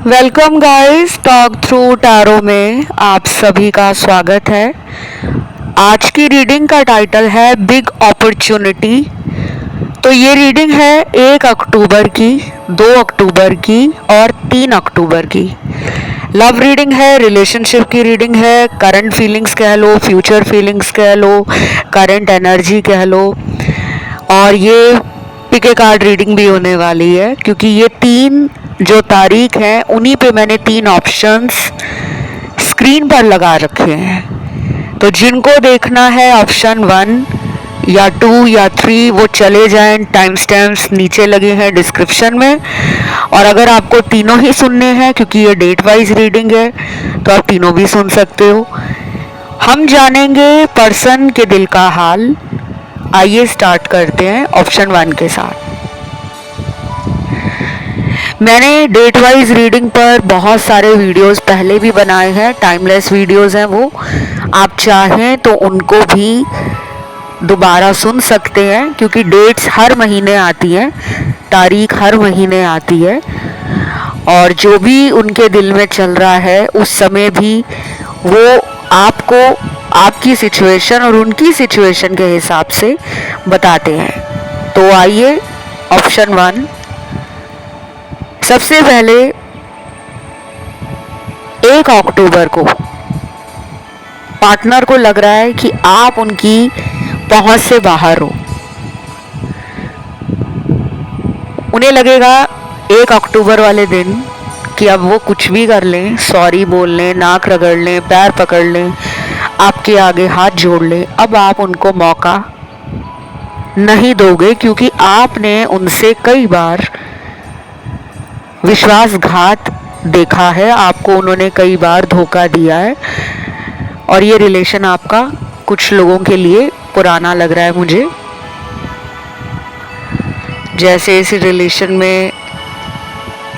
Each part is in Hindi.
Welcome guys, talk through tarot में आप सभी का स्वागत है। आज की रीडिंग का टाइटल है बिग अपॉर्चुनिटी। तो ये रीडिंग है 1 अक्टूबर की, 2 अक्टूबर की और 3 अक्टूबर की। लव रीडिंग है, रिलेशनशिप की रीडिंग है, करंट फीलिंग्स कह लो, फ्यूचर फीलिंग्स कह लो, करंट एनर्जी कह लो। और ये पिके कार्ड रीडिंग भी होने वाली है क्योंकि ये 3 जो तारीख है उन्हीं पे मैंने 3 ऑप्शंस स्क्रीन पर लगा रखे हैं। तो जिनको देखना है ऑप्शन 1 या 2 या 3 वो चले जाएं, टाइम स्टैम्प्स नीचे लगे हैं डिस्क्रिप्शन में। और अगर आपको तीनों ही सुनने हैं क्योंकि ये डेट वाइज रीडिंग है तो आप तीनों भी सुन सकते हो। हम जानेंगे पर्सन के दिल का हाल। आइए स्टार्ट करते हैं ऑप्शन 1 के साथ। मैंने डेट वाइज रीडिंग पर बहुत सारे वीडियोस पहले भी बनाए हैं, टाइमलेस वीडियोस हैं वो। आप चाहें तो उनको भी दोबारा सुन सकते हैं क्योंकि डेट्स हर महीने आती हैं, तारीख हर महीने आती है। और जो भी उनके दिल में चल रहा है उस समय भी वो आपको आपकी सिचुएशन और उनकी सिचुएशन के हिसाब से बताते हैं। तो आइए ऑप्शन 1। सबसे पहले 1 अक्टूबर को पार्टनर को लग रहा है कि आप उनकी पहुंच से बाहर हो। उन्हें लगेगा 1 अक्टूबर वाले दिन कि अब वो कुछ भी कर लें, सॉरी बोल लें, नाक रगड़ लें, पैर पकड़ लें, आपके आगे हाथ जोड़ लें। अब आप उनको मौका नहीं दोगे क्योंकि आपने उनसे कई बार विश्वासघात देखा है, आपको उन्होंने कई बार धोखा दिया है। और ये रिलेशन आपका कुछ लोगों के लिए पुराना लग रहा है मुझे। जैसे इस रिलेशन में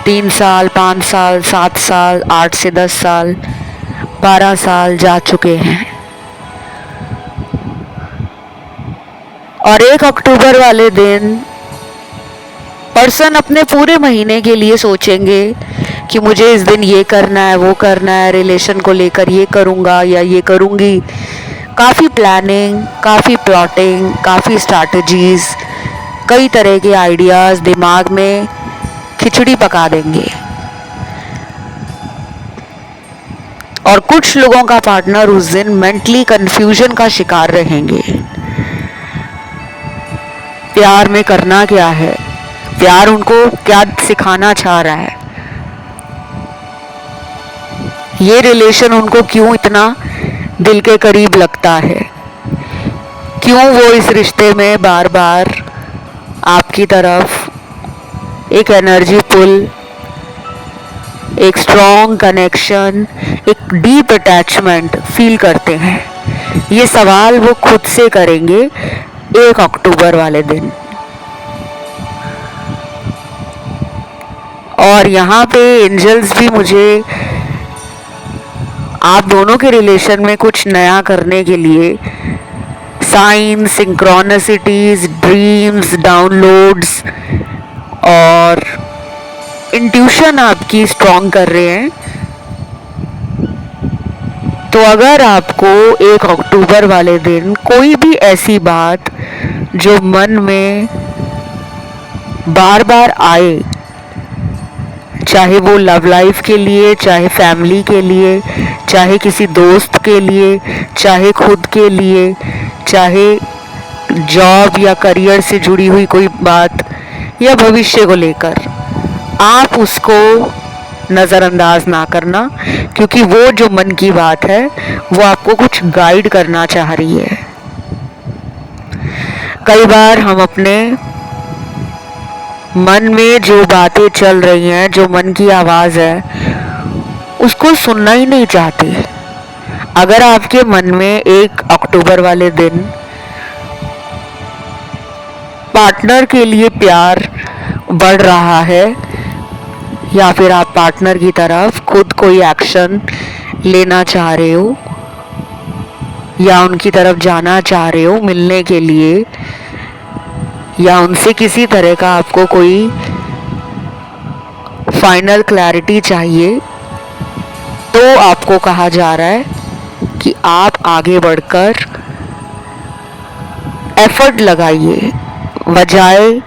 3 साल, 5 साल, 7 साल, 8 से 10 साल, 12 साल जा चुके हैं। और 1 अक्टूबर वाले दिन पर्सन अपने पूरे महीने के लिए सोचेंगे कि मुझे इस दिन ये करना है, वो करना है, रिलेशन को लेकर ये करूँगा या ये करूँगी। काफ़ी प्लानिंग, काफ़ी प्लॉटिंग, काफ़ी स्ट्रैटेजीज, कई तरह के आइडियाज़ दिमाग में खिचड़ी पका देंगे। और कुछ लोगों का पार्टनर उस दिन मेंटली कंफ्यूजन का शिकार रहेंगे। प्यार में करना क्या है, प्यार उनको क्या सिखाना चाह रहा है, ये रिलेशन उनको क्यों इतना दिल के करीब लगता है, क्यों वो इस रिश्ते में बार बार आपकी तरफ एक एनर्जी पुल, एक स्ट्रॉन्ग कनेक्शन, एक डीप अटैचमेंट फील करते हैं। ये सवाल वो खुद से करेंगे 1 अक्टूबर वाले दिन। और यहाँ पे एंजल्स भी मुझे आप दोनों के रिलेशन में कुछ नया करने के लिए साइंस, सिंक्रोनिसिटीज, ड्रीम्स, डाउनलोड्स और इंट्यूशन आपकी स्ट्रॉन्ग कर रहे हैं। तो अगर आपको 1 अक्टूबर वाले दिन कोई भी ऐसी बात जो मन में बार बार आए, चाहे वो लव लाइफ के लिए, चाहे फैमिली के लिए, चाहे किसी दोस्त के लिए, चाहे खुद के लिए, चाहे जॉब या करियर से जुड़ी हुई कोई बात या भविष्य को लेकर, आप उसको नज़रअंदाज ना करना क्योंकि वो जो मन की बात है वो आपको कुछ गाइड करना चाह रही है। कई बार हम अपने मन में जो बातें चल रही हैं, जो मन की आवाज़ है, उसको सुनना ही नहीं चाहते। अगर आपके मन में 1 अक्टूबर वाले दिन पार्टनर के लिए प्यार बढ़ रहा है या फिर आप पार्टनर की तरफ खुद कोई एक्शन लेना चाह रहे हो या उनकी तरफ जाना चाह रहे हो मिलने के लिए, या उनसे किसी तरह का आपको कोई फाइनल क्लैरिटी चाहिए, तो आपको कहा जा रहा है कि आप आगे बढ़कर एफर्ट लगाइए, बजाय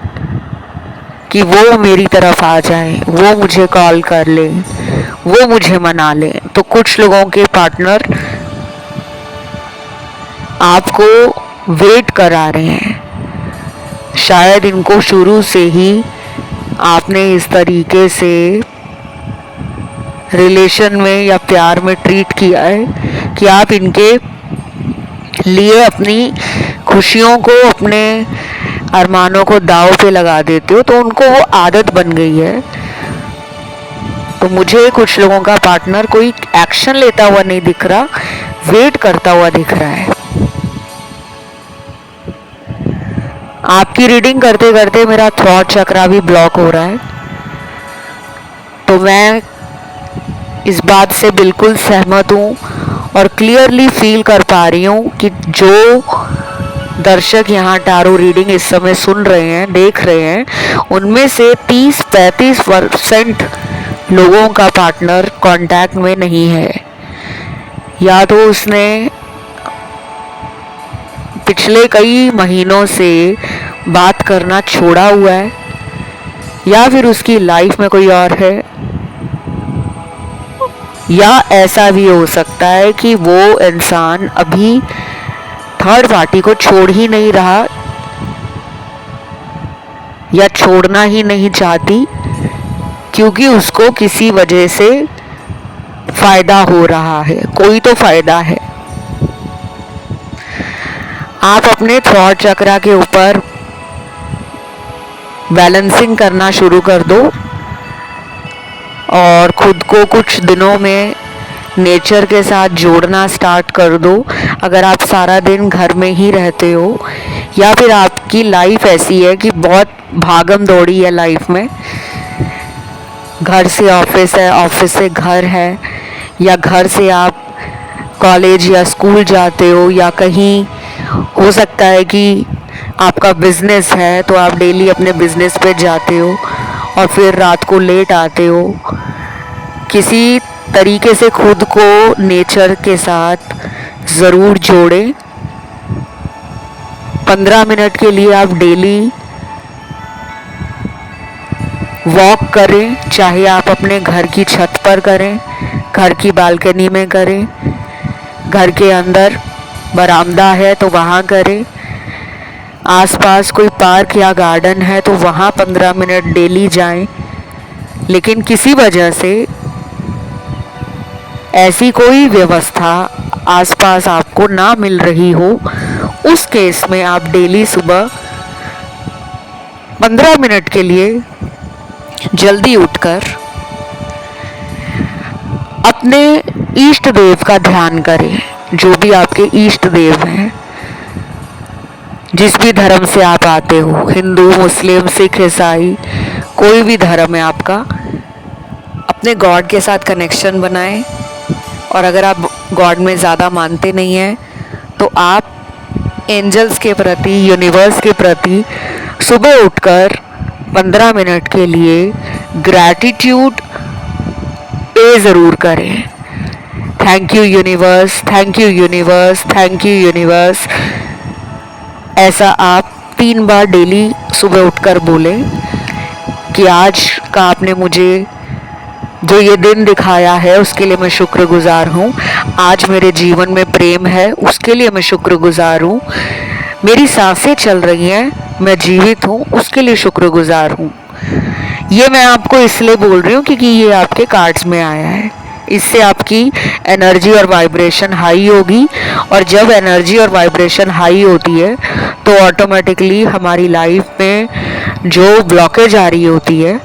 कि वो मेरी तरफ आ जाए, वो मुझे कॉल कर ले, वो मुझे मना ले। तो कुछ लोगों के पार्टनर आपको वेट करा रहे हैं, शायद इनको शुरू से ही आपने इस तरीके से रिलेशन में या प्यार में ट्रीट किया है कि आप इनके लिए अपनी खुशियों को, अपने अरमानों को दांव पे लगा देते हो, तो उनको वो आदत बन गई है। तो मुझे कुछ लोगों का पार्टनर कोई एक्शन लेता हुआ नहीं दिख रहा, वेट करता हुआ दिख रहा है। आपकी रीडिंग करते करते मेरा थॉट चक्रा भी ब्लॉक हो रहा है, तो मैं इस बात से बिल्कुल सहमत हूँ और क्लियरली फील कर पा रही हूँ कि जो दर्शक यहाँ टैरो रीडिंग इस समय सुन रहे हैं, देख रहे हैं, उनमें से 30-35% लोगों का पार्टनर कांटेक्ट में नहीं है, या तो उसने पिछले कई महीनों से बात करना छोड़ा हुआ है, या फिर उसकी लाइफ में कोई और है, या ऐसा भी हो सकता है कि वो इंसान अभी थर्ड पार्टी को छोड़ ही नहीं रहा या छोड़ना ही नहीं चाहती, क्योंकि उसको किसी वजह से फायदा हो रहा है, कोई तो फायदा है। आप अपने थॉट चक्रा के ऊपर बैलेंसिंग करना शुरू कर दो और खुद को कुछ दिनों में नेचर के साथ जोड़ना स्टार्ट कर दो। अगर आप सारा दिन घर में ही रहते हो या फिर आपकी लाइफ ऐसी है कि बहुत भागम दौड़ी है लाइफ में, घर से ऑफिस है, ऑफिस से घर है, या घर से आप कॉलेज या स्कूल जाते हो, या कहीं हो सकता है कि आपका बिजनेस है तो आप डेली अपने बिजनेस पे जाते हो और फिर रात को लेट आते हो। किसी तरीके से खुद को नेचर के साथ ज़रूर जोड़ें। 15 मिनट के लिए आप डेली वॉक करें, चाहे आप अपने घर की छत पर करें, घर की बालकनी में करें, घर के अंदर बरामदा है तो वहाँ करें, आसपास कोई पार्क या गार्डन है तो वहाँ 15 मिनट डेली जाएं। लेकिन किसी वजह से ऐसी कोई व्यवस्था आसपास आपको ना मिल रही हो, उस केस में आप डेली सुबह 15 मिनट के लिए जल्दी उठकर अपने इष्ट देव का ध्यान करें। जो भी आपके इष्ट देव हैं, जिस भी धर्म से आप आते हो, हिंदू, मुस्लिम, सिख, ईसाई, कोई भी धर्म है आपका, अपने गॉड के साथ कनेक्शन बनाएं। और अगर आप गॉड में ज़्यादा मानते नहीं हैं तो आप एंजल्स के प्रति, यूनिवर्स के प्रति सुबह उठकर 15 मिनट के लिए ग्रैटिट्यूड पे ज़रूर करें। Thank you universe, thank you universe, thank you universe. ऐसा आप 3 बार डेली सुबह उठकर बोलें कि आज का आपने मुझे जो ये दिन दिखाया है उसके लिए मैं शुक्रगुजार हूँ। आज मेरे जीवन में प्रेम है, उसके लिए मैं शुक्रगुजार हूँ। मेरी सांसें चल रही हैं, मैं जीवित हूँ, उसके लिए शुक्रगुजार हूँ। ये मैं आपको इसलिए बोल रही हूँ क्योंकि ये आपके कार्ड्स में आया है। इससे आपकी एनर्जी और वाइब्रेशन हाई होगी, और जब एनर्जी और वाइब्रेशन हाई होती है तो ऑटोमेटिकली हमारी लाइफ में जो ब्लॉकेज आ रही होती है,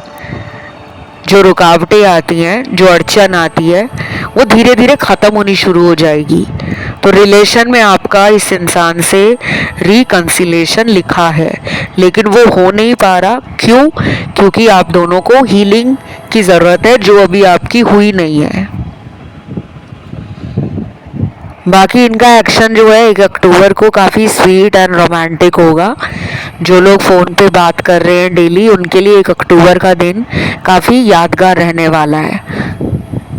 जो रुकावटें आती हैं, जो अड़चन आती है, वो धीरे धीरे ख़त्म होनी शुरू हो जाएगी। तो रिलेशन में आपका इस इंसान से रिकंसिलेशन लिखा है, लेकिन वो हो नहीं पा रहा। क्यों? क्योंकि आप दोनों को हीलिंग की ज़रूरत है, जो अभी आपकी हुई नहीं है। बाकी इनका एक्शन जो है 1 अक्टूबर को काफ़ी स्वीट एंड रोमांटिक होगा। जो लोग फ़ोन पे बात कर रहे हैं डेली, उनके लिए 1 अक्टूबर का दिन काफ़ी यादगार रहने वाला है।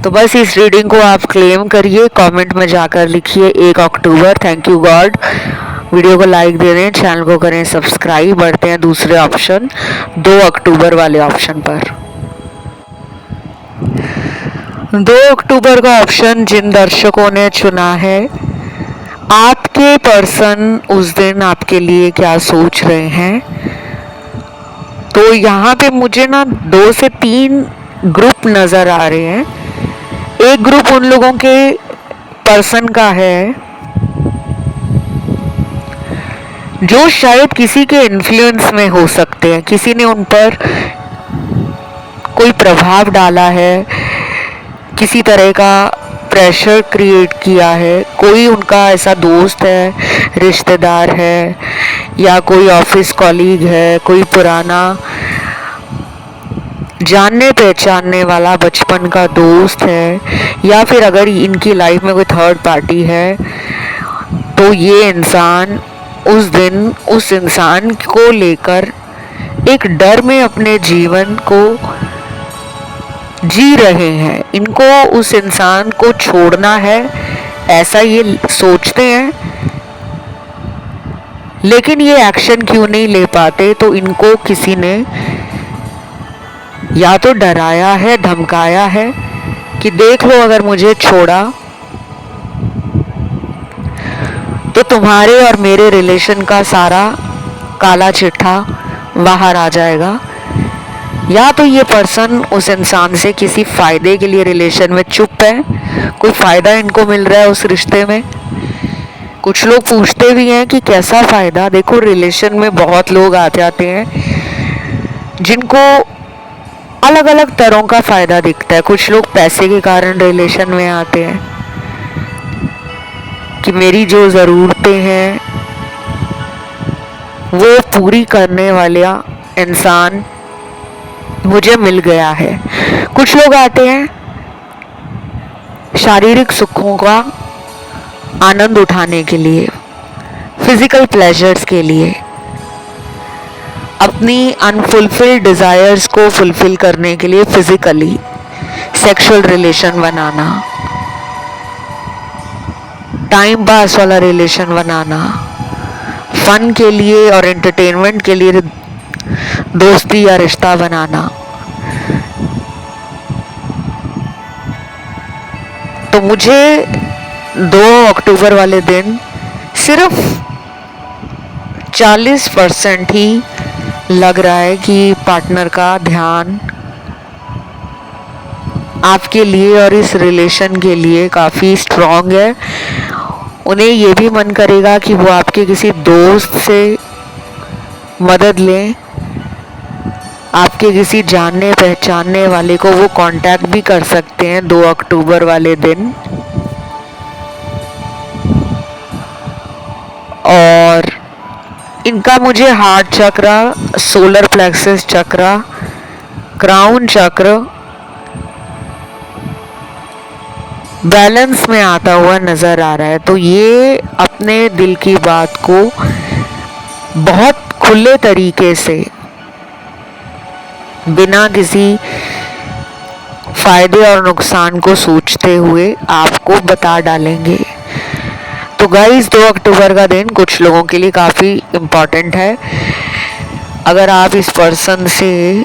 तो बस इस रीडिंग को आप क्लेम करिए, कमेंट में जाकर लिखिए 1 अक्टूबर, थैंक यू गॉड। वीडियो को लाइक दे दें, चैनल को करें सब्सक्राइब। बढ़ते हैं दूसरे ऑप्शन 2 अक्टूबर वाले ऑप्शन पर। 2 अक्टूबर का ऑप्शन जिन दर्शकों ने चुना है, आपके पर्सन उस दिन आपके लिए क्या सोच रहे हैं। तो यहाँ पे मुझे ना 2 से 3 ग्रुप नज़र आ रहे हैं। एक ग्रुप उन लोगों के पर्सन का है जो शायद किसी के इन्फ्लुएंस में हो सकते हैं, किसी ने उन पर कोई प्रभाव डाला है, किसी तरह का प्रेशर क्रिएट किया है। कोई उनका ऐसा दोस्त है, रिश्तेदार है, या कोई ऑफिस कॉलीग है, कोई पुराना जानने पहचानने वाला बचपन का दोस्त है, या फिर अगर इनकी लाइफ में कोई थर्ड पार्टी है तो ये इंसान उस दिन उस इंसान को लेकर एक डर में अपने जीवन को जी रहे हैं। इनको उस इंसान को छोड़ना है ऐसा ये सोचते हैं, लेकिन ये एक्शन क्यों नहीं ले पाते। तो इनको किसी ने या तो डराया है, धमकाया है कि देख लो अगर मुझे छोड़ा तो तुम्हारे और मेरे रिलेशन का सारा काला चिट्ठा बाहर आ जाएगा। या तो ये पर्सन उस इंसान से किसी फ़ायदे के लिए रिलेशन में चुप है, कोई फ़ायदा इनको मिल रहा है उस रिश्ते में। कुछ लोग पूछते भी हैं कि कैसा फ़ायदा। देखो, रिलेशन में बहुत लोग आ जाते हैं जिनको अलग अलग तरह का फ़ायदा दिखता है। कुछ लोग पैसे के कारण रिलेशन में आते हैं कि मेरी जो ज़रूरतें हैं वो पूरी करने वाला इंसान मुझे मिल गया है। कुछ लोग आते हैं शारीरिक सुखों का आनंद उठाने के लिए, फिजिकल प्लेजर्स के लिए, अपनी अनफुलफिल्ड डिज़ायर्स को फुलफिल करने के लिए फिजिकली सेक्सुअल रिलेशन बनाना, टाइम पास वाला रिलेशन बनाना, फन के लिए और एंटरटेनमेंट के लिए दोस्ती या रिश्ता बनाना। तो मुझे 2 अक्टूबर वाले दिन सिर्फ 40% ही लग रहा है कि पार्टनर का ध्यान आपके लिए और इस रिलेशन के लिए काफ़ी स्ट्रॉन्ग है। उन्हें ये भी मन करेगा कि वो आपके किसी दोस्त से मदद लें, आपके किसी जानने पहचानने वाले को वो कांटेक्ट भी कर सकते हैं 2 अक्टूबर वाले दिन। और इनका मुझे हार्ट चक्र, सोलर प्लेक्सस चक्र, क्राउन चक्र बैलेंस में आता हुआ नज़र आ रहा है। तो ये अपने दिल की बात को बहुत खुले तरीके से, बिना किसी फ़ायदे और नुकसान को सोचते हुए आपको बता डालेंगे। तो गाइस, 2 अक्टूबर का दिन कुछ लोगों के लिए काफ़ी इम्पॉर्टेंट है। अगर आप इस पर्सन से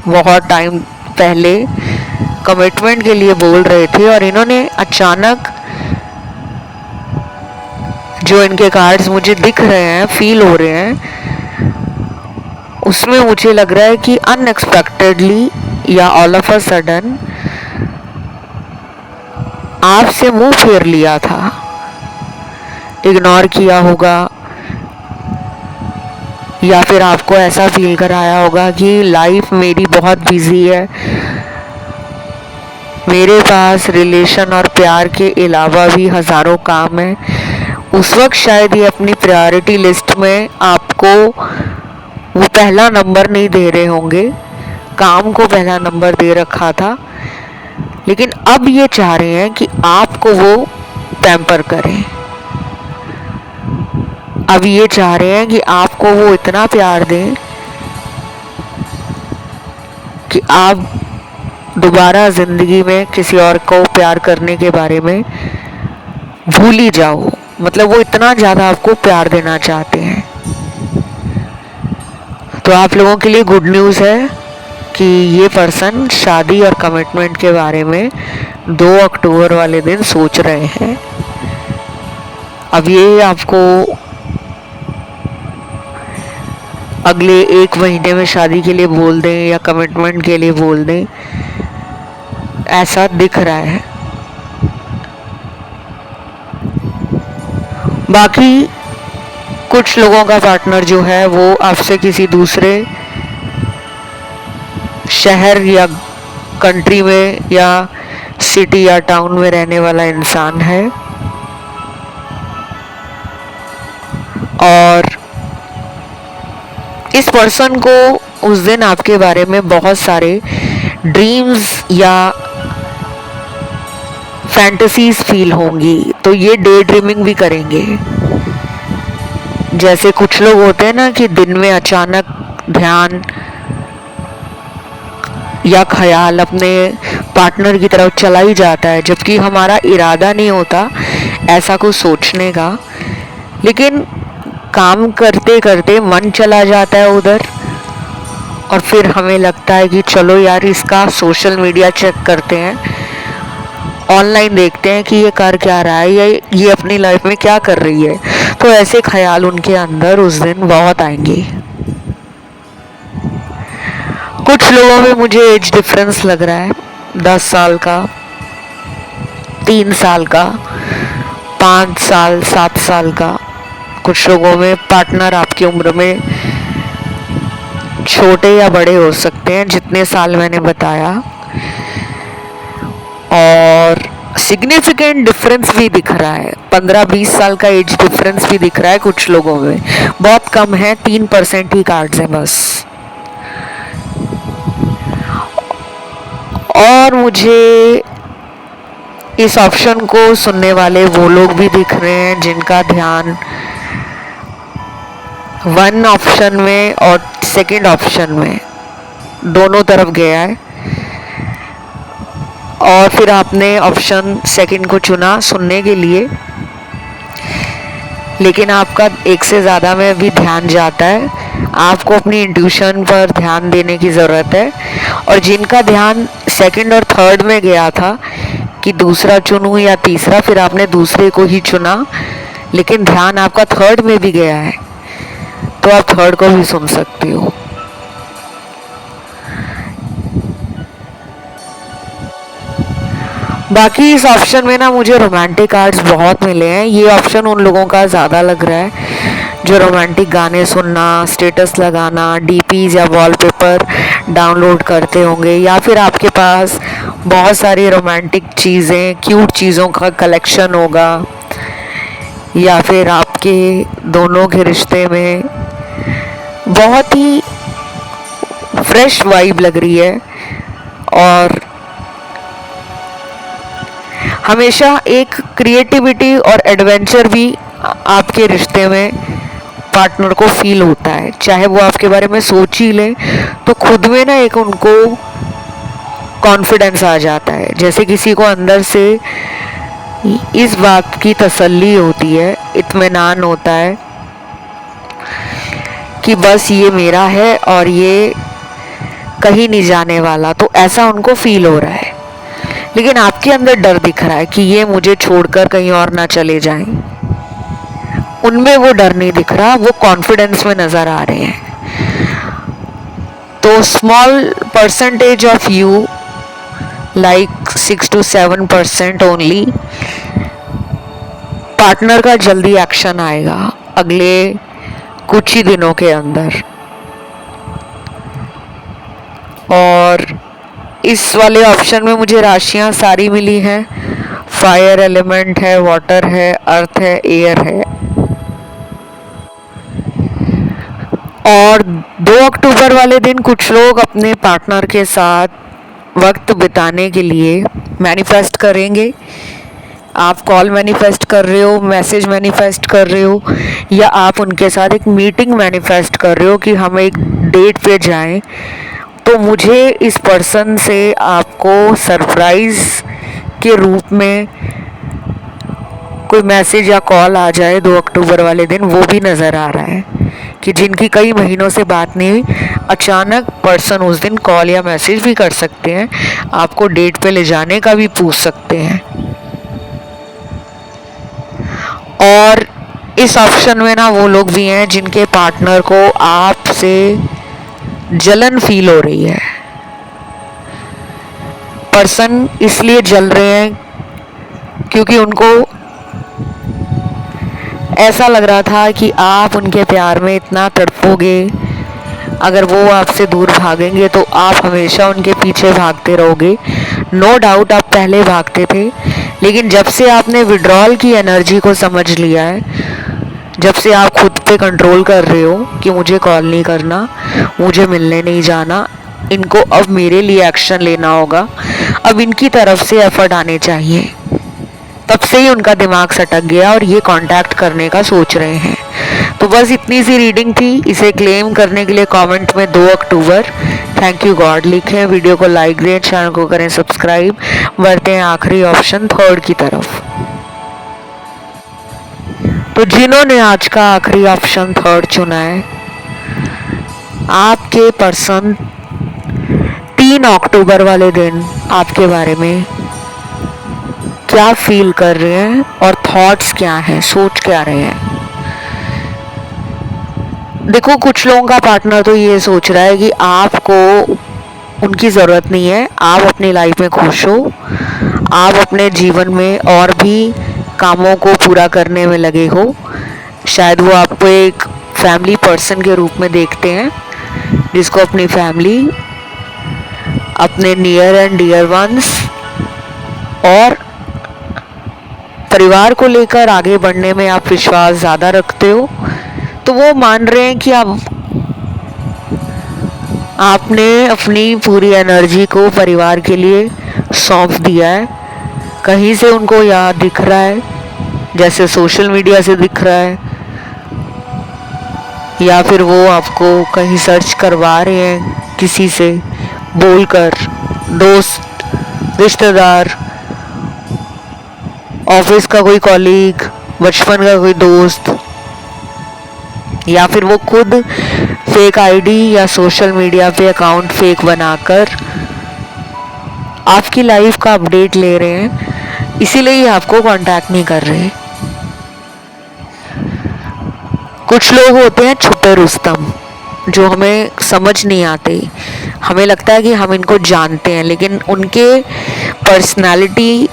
बहुत टाइम पहले कमिटमेंट के लिए बोल रहे थे और इन्होंने अचानक, जो इनके कार्ड्स मुझे दिख रहे हैं, फील हो रहे हैं, उसमें मुझे लग रहा है कि अनएक्सपेक्टेडली या ऑल ऑफ अ सडन आपसे मुंह फेर लिया था, इग्नोर किया होगा, या फिर आपको ऐसा फील कराया होगा कि लाइफ मेरी बहुत बिजी है, मेरे पास रिलेशन और प्यार के अलावा भी हज़ारों काम हैं। उस वक्त शायद ये अपनी प्रायोरिटी लिस्ट में आपको वो पहला नंबर नहीं दे रहे होंगे, काम को पहला नंबर दे रखा था, लेकिन अब ये चाह रहे हैं कि आपको वो पैम्पर करें। अब ये चाह रहे हैं कि आपको वो इतना प्यार दें कि आप दोबारा जिंदगी में किसी और को प्यार करने के बारे में भूल ही जाओ। मतलब वो इतना ज़्यादा आपको प्यार देना चाहते हैं। तो आप लोगों के लिए गुड न्यूज़ है कि ये पर्सन शादी और कमिटमेंट के बारे में 2 अक्टूबर वाले दिन सोच रहे हैं। अब ये आपको अगले 1 महीने में शादी के लिए बोल दें या कमिटमेंट के लिए बोल दें, ऐसा दिख रहा है। बाकी कुछ लोगों का पार्टनर जो है वो आपसे किसी दूसरे शहर या कंट्री में या सिटी या टाउन में रहने वाला इंसान है और इस पर्सन को उस दिन आपके बारे में बहुत सारे ड्रीम्स या फैंटेसीज फील होंगी। तो ये डे ड्रीमिंग भी करेंगे। जैसे कुछ लोग होते हैं ना कि दिन में अचानक ध्यान या ख्याल अपने पार्टनर की तरफ चला ही जाता है, जबकि हमारा इरादा नहीं होता ऐसा कुछ सोचने का, लेकिन काम करते करते मन चला जाता है उधर और फिर हमें लगता है कि चलो यार इसका सोशल मीडिया चेक करते हैं, ऑनलाइन देखते हैं कि ये कर क्या रहा है या ये अपनी लाइफ में क्या कर रही है। तो ऐसे ख्याल उनके अंदर उस दिन बहुत आएंगे। कुछ लोगों में मुझे एज डिफरेंस लग रहा है, 10 साल का, 3 साल का, 5 साल, 7 साल का। कुछ लोगों में पार्टनर आपकी उम्र में छोटे या बड़े हो सकते हैं, जितने साल मैंने बताया। और सिग्निफिकेंट डिफरेंस भी दिख रहा है, 15-20 साल का एज डिफरेंस भी दिख रहा है कुछ लोगों में। बहुत कम है, 3% ही कार्ड्स हैं बस। और मुझे इस ऑप्शन को सुनने वाले वो लोग भी दिख रहे हैं जिनका ध्यान 1 ऑप्शन में और 2nd ऑप्शन में दोनों तरफ गया है और फिर आपने ऑप्शन 2nd को चुना सुनने के लिए, लेकिन आपका 1 से ज़्यादा में भी ध्यान जाता है। आपको अपनी इंट्यूशन पर ध्यान देने की ज़रूरत है। और जिनका ध्यान 2nd और 3rd में गया था कि दूसरा चुनूं या तीसरा, फिर आपने दूसरे को ही चुना, लेकिन ध्यान आपका 3rd में भी गया है, तो आप 3rd को भी सुन सकती हो। बाकी इस ऑप्शन में ना मुझे रोमांटिक कार्ड्स बहुत मिले हैं। ये ऑप्शन उन लोगों का ज़्यादा लग रहा है जो रोमांटिक गाने सुनना, स्टेटस लगाना, डीपीज या वॉलपेपर डाउनलोड करते होंगे, या फिर आपके पास बहुत सारी रोमांटिक चीज़ें, क्यूट चीज़ों का कलेक्शन होगा, या फिर आपके दोनों के रिश्ते में बहुत ही फ्रेश वाइब लग रही है और हमेशा एक क्रिएटिविटी और एडवेंचर भी आपके रिश्ते में पार्टनर को फील होता है। चाहे वो आपके बारे में सोच ही ले तो खुद में ना एक उनको कॉन्फिडेंस आ जाता है, जैसे किसी को अंदर से इस बात की तसल्ली होती है, इत्मीनान होता है कि बस ये मेरा है और ये कहीं नहीं जाने वाला। तो ऐसा उनको फील हो रहा है, लेकिन आपके अंदर डर दिख रहा है कि ये मुझे छोड़कर कहीं और ना चले जाएं। उनमें वो डर नहीं दिख रहा, वो कॉन्फिडेंस में नजर आ रहे हैं। तो small percentage of you, like 6 to 7% only, partner का जल्दी एक्शन आएगा अगले कुछ ही दिनों के अंदर। और इस वाले ऑप्शन में मुझे राशियां सारी मिली हैं। फायर एलिमेंट है, वाटर है, अर्थ है, एयर है। और 2 अक्टूबर वाले दिन कुछ लोग अपने पार्टनर के साथ वक्त बिताने के लिए मैनिफेस्ट करेंगे आप कॉल मैनिफेस्ट कर रहे हो, मैसेज मैनिफेस्ट कर रहे हो, या आप उनके साथ एक मीटिंग मैनिफेस्ट कर रहे हो कि हम एक डेट पे जाएं, तो मुझे इस पर्सन से आपको सरप्राइज़ के रूप में कोई मैसेज या कॉल आ जाए 2 अक्टूबर वाले दिन, वो भी नज़र आ रहा है कि जिनकी कई महीनों से बात नहीं हुई, अचानक पर्सन उस दिन कॉल या मैसेज भी कर सकते हैं, आपको डेट पे ले जाने का भी पूछ सकते हैं। और इस ऑप्शन में ना वो लोग भी हैं जिनके पार्टनर को आपसे जलन फील हो रही है। पर्सन इसलिए जल रहे हैं क्योंकि उनको ऐसा लग रहा था कि आप उनके प्यार में इतना तड़पोगे, अगर वो आपसे दूर भागेंगे तो आप हमेशा उनके पीछे भागते रहोगे। नो डाउट आप पहले भागते थे, लेकिन जब से आपने विड्रॉल की एनर्जी को समझ लिया है, जब से आप खुद पे कंट्रोल कर रहे हो कि मुझे कॉल नहीं करना, मुझे मिलने नहीं जाना, इनको अब मेरे लिए एक्शन लेना होगा, अब इनकी तरफ से एफर्ट आने चाहिए, तब से ही उनका दिमाग सटक गया और ये कांटेक्ट करने का सोच रहे हैं। तो बस इतनी सी रीडिंग थी। इसे क्लेम करने के लिए कमेंट में 2 अक्टूबर थैंक यू गॉड लिखें, वीडियो को लाइक दें, चैनल को करें सब्सक्राइब। बढ़ते हैं आखिरी ऑप्शन 3 की तरफ। तो जिन्होंने आज का आखिरी ऑप्शन 3 चुना है, आपके पर्सन 3 अक्टूबर वाले दिन आपके बारे में क्या फील कर रहे हैं और थॉट्स क्या हैं, सोच क्या रहे हैं। देखो, कुछ लोगों का पार्टनर तो ये सोच रहा है कि आपको उनकी ज़रूरत नहीं है, आप अपनी लाइफ में खुश हो, आप अपने जीवन में और भी कामों को पूरा करने में लगे हो। शायद वो आपको एक फैमिली पर्सन के रूप में देखते हैं, जिसको अपनी फैमिली, अपने नियर एंड डियर वंस और परिवार को लेकर आगे बढ़ने में आप विश्वास ज़्यादा रखते हो। तो वो मान रहे हैं कि आपने अपनी पूरी एनर्जी को परिवार के लिए सौंप दिया है। कहीं से उनको याद दिख रहा है, जैसे सोशल मीडिया से दिख रहा है, या फिर वो आपको कहीं सर्च करवा रहे हैं किसी से बोलकर, दोस्त, रिश्तेदार, ऑफिस का कोई कॉलीग, बचपन का कोई दोस्त, या फिर वो खुद फेक आईडी या सोशल मीडिया पे अकाउंट फेक बनाकर आपकी लाइफ का अपडेट ले रहे हैं, इसीलिए ये आपको कांटेक्ट नहीं कर रहे। कुछ लोग होते हैं छुपे रुस्तम, जो हमें समझ नहीं आते, हमें लगता है कि हम इनको जानते हैं, लेकिन उनके पर्सनालिटी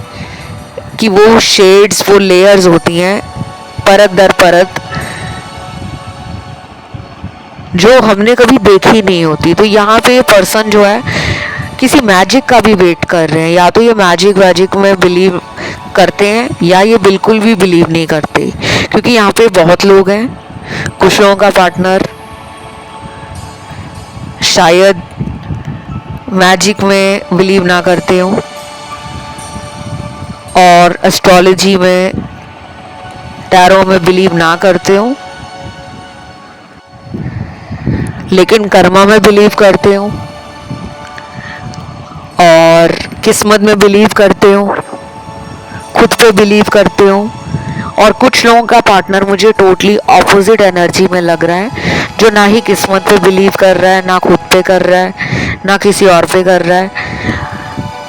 कि वो शेड्स, वो लेयर्स होती हैं परत दर परत, जो हमने कभी देखी नहीं होती। तो यहाँ पे ये पर्सन जो है किसी मैजिक का भी वेट कर रहे हैं, या तो ये मैजिक में बिलीव करते हैं या ये बिल्कुल भी बिलीव नहीं करते, क्योंकि यहाँ पे बहुत लोग हैं। कुछ लोगों का पार्टनर शायद मैजिक में बिलीव ना करते हो और एस्ट्रोलॉजी में, टैरो में बिलीव ना करते हो, लेकिन कर्मा में बिलीव करते हो और किस्मत में बिलीव करते हो, खुद पे बिलीव करते हो। और कुछ लोगों का पार्टनर मुझे टोटली ऑपोजिट एनर्जी में लग रहा है, जो ना ही किस्मत पे बिलीव कर रहा है, ना खुद पे कर रहा है, ना किसी और पे कर रहा है।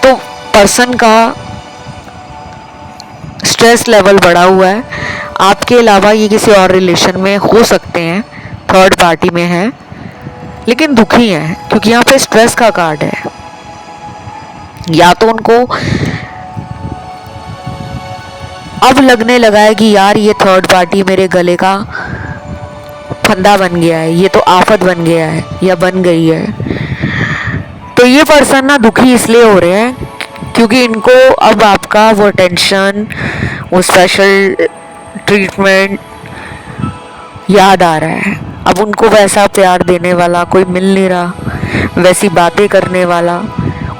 तो पर्सन का स्ट्रेस लेवल बढ़ा हुआ है। आपके अलावा ये किसी और रिलेशन में हो सकते हैं, थर्ड पार्टी में है, लेकिन दुखी है क्योंकि यहाँ पे स्ट्रेस का कार्ड है। या तो उनको अब लगने लगा है कि यार ये थर्ड पार्टी मेरे गले का फंदा बन गया है, ये तो आफत बन गया है या बन गई है। तो ये पर्सन ना दुखी इसलिए हो रहे हैं क्योंकि इनको अब आपका वो टेंशन, वो स्पेशल ट्रीटमेंट याद आ रहा है। अब उनको वैसा प्यार देने वाला कोई मिल नहीं रहा, वैसी बातें करने वाला,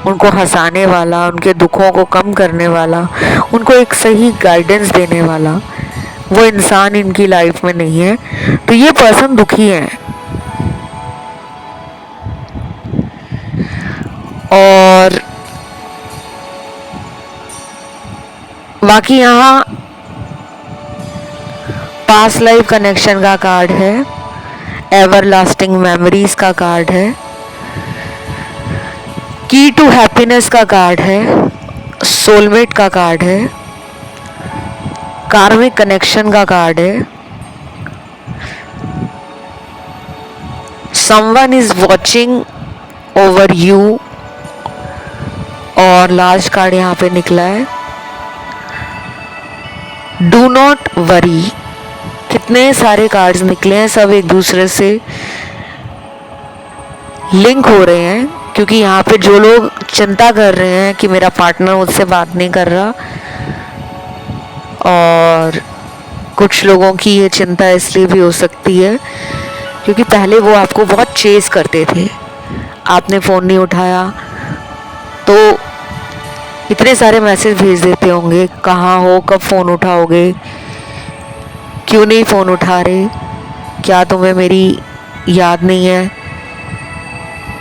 उनको हंसाने वाला, उनके दुखों को कम करने वाला, उनको एक सही गाइडेंस देने वाला वो इंसान इनकी लाइफ में नहीं है, तो ये पर्सन दुखी है। और बाकी यहाँ पास्ट लाइफ कनेक्शन का कार्ड है, एवर लास्टिंग मेमोरीज का कार्ड है, की टू हैप्पीनेस का कार्ड है, सोलमेट का कार्ड है, कार्मिक कनेक्शन का कार्ड है, someone is watching over you, और लास्ट कार्ड यहाँ पे निकला है डू नॉट वरी। कितने सारे कार्ड्स निकले हैं, सब एक दूसरे से लिंक हो रहे हैं, क्योंकि यहाँ पे जो लोग चिंता कर रहे हैं कि मेरा पार्टनर मुझसे बात नहीं कर रहा, और कुछ लोगों की ये चिंता इसलिए भी हो सकती है क्योंकि पहले वो आपको बहुत चेस करते थे, आपने फ़ोन नहीं उठाया तो इतने सारे मैसेज भेज देते होंगे, कहाँ हो, कब फ़ोन उठाओगे, क्यों नहीं फ़ोन उठा रहे, क्या तुम्हें मेरी याद नहीं है,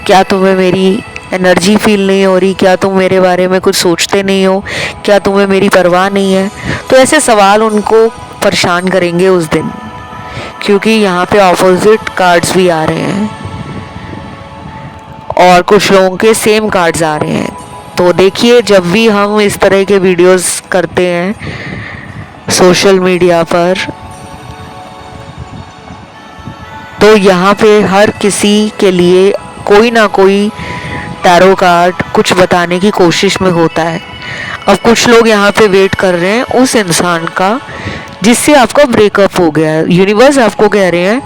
क्या तुम्हें मेरी एनर्जी फील नहीं हो रही, क्या तुम मेरे बारे में कुछ सोचते नहीं हो, क्या तुम्हें मेरी परवाह नहीं है। तो ऐसे सवाल उनको परेशान करेंगे उस दिन, क्योंकि यहाँ पे ऑपोजिट कार्ड्स भी आ रहे हैं और कुछ लोगों के सेम कार्ड्स आ रहे हैं। तो देखिए, जब भी हम इस तरह के वीडियोस करते हैं सोशल मीडिया पर, तो यहाँ पे हर किसी के लिए कोई ना कोई टैरो कार्ड कुछ बताने की कोशिश में होता है। अब कुछ लोग यहाँ पे वेट कर रहे हैं उस इंसान का जिससे आपका ब्रेकअप हो गया है। यूनिवर्स आपको कह रहे हैं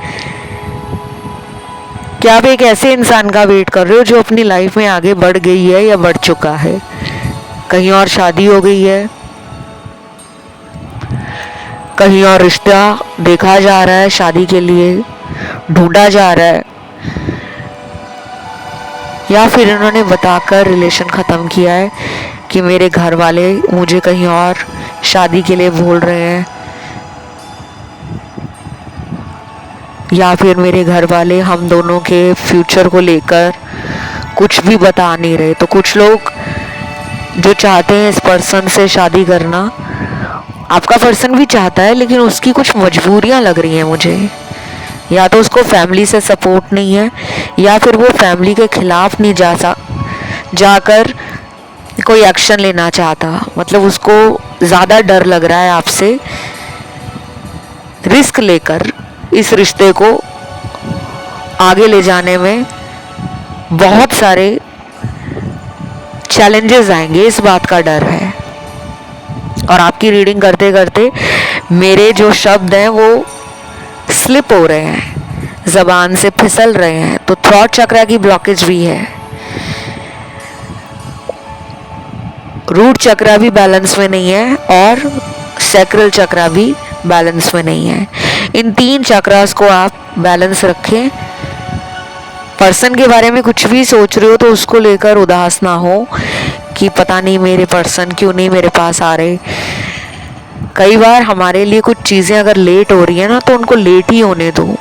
कि आप एक ऐसे इंसान का वेट कर रहे हो जो अपनी लाइफ में आगे बढ़ गई है या बढ़ चुका है, कहीं और शादी हो गई है, कहीं और रिश्ता देखा जा रहा है, शादी के लिए ढूंढा जा रहा है, या फिर इन्होंने बताकर रिलेशन ख़त्म किया है कि मेरे घर वाले मुझे कहीं और शादी के लिए बोल रहे हैं, या फिर मेरे घर वाले हम दोनों के फ्यूचर को लेकर कुछ भी बता नहीं रहे। तो कुछ लोग जो चाहते हैं इस पर्सन से शादी करना, आपका पर्सन भी चाहता है लेकिन उसकी कुछ मजबूरियां लग रही हैं मुझे, या तो उसको फैमिली से सपोर्ट नहीं है, या फिर वो फैमिली के खिलाफ नहीं जाकर कोई एक्शन लेना चाहता, मतलब उसको ज़्यादा डर लग रहा है आपसे रिस्क लेकर इस रिश्ते को आगे ले जाने में बहुत सारे चैलेंजेस आएंगे, इस बात का डर है। और आपकी रीडिंग करते करते मेरे जो शब्द हैं वो स्लिप हो रहे हैं, ज़बान से फिसल रहे हैं, तो थ्रॉट चक्र की ब्लॉकेज भी है, रूट चक्र भी बैलेंस में नहीं है, और सैक्रल चक्र भी बैलेंस में नहीं है। इन 3 चक्रास को आप बैलेंस रखें। पर्सन के बारे में कुछ भी सोच रहे हो तो उसको लेकर उदास ना हो कि पता नहीं मेरे पर्सन क्यों नहीं मेरे पास आ रहे। कई बार हमारे लिए कुछ चीज़ें अगर लेट हो रही है ना, तो उनको लेट ही होने दो।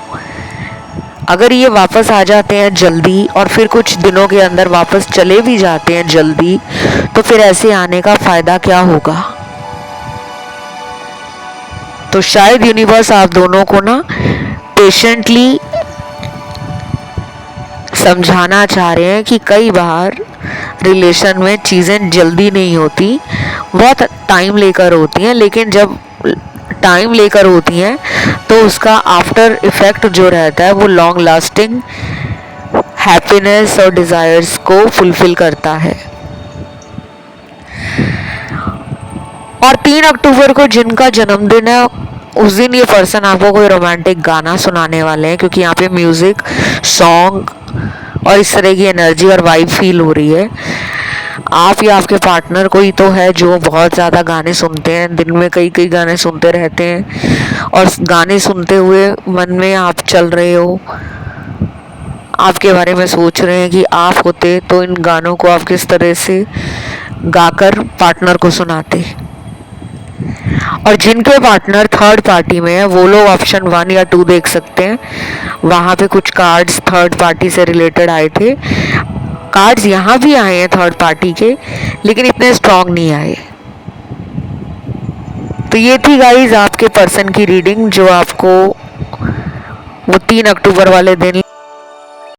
अगर ये वापस आ जाते हैं जल्दी और फिर कुछ दिनों के अंदर वापस चले भी जाते हैं जल्दी, तो फिर ऐसे आने का फ़ायदा क्या होगा। तो शायद यूनिवर्स आप दोनों को ना पेशेंटली समझाना चाह रहे हैं कि कई बार रिलेशन में चीज़ें जल्दी नहीं होती, बहुत टाइम लेकर होती हैं, लेकिन जब टाइम लेकर होती हैं तो उसका आफ्टर इफ़ेक्ट जो रहता है वो लॉन्ग लास्टिंग हैप्पीनेस और डिज़ायर्स को फुलफिल करता है। और 3 अक्टूबर को जिनका जन्मदिन है उस दिन ये पर्सन आपको कोई रोमांटिक गाना सुनाने वाले हैं, क्योंकि यहाँ पे म्यूज़िक, सॉन्ग और इस तरह की एनर्जी और वाइब फील हो रही है। आप या आपके पार्टनर कोई तो है जो बहुत ज़्यादा गाने सुनते हैं, दिन में कई कई गाने सुनते रहते हैं, और गाने सुनते हुए मन में आप चल रहे हो, आपके बारे में सोच रहे हैं कि आप होते तो इन गानों को आप किस तरह से गाकर पार्टनर को सुनाते। और जिनके पार्टनर थर्ड पार्टी में है वो लोग ऑप्शन 1 या 2 देख सकते हैं। वहाँ पे कुछ कार्ड्स थर्ड पार्टी से रिलेटेड आए थे। कार्ड्स यहाँ भी आए हैं थर्ड पार्टी के, लेकिन इतने स्ट्रांग नहीं आए। तो ये थी गाइज आपके पर्सन की रीडिंग जो आपको वो 3 अक्टूबर वाले दिन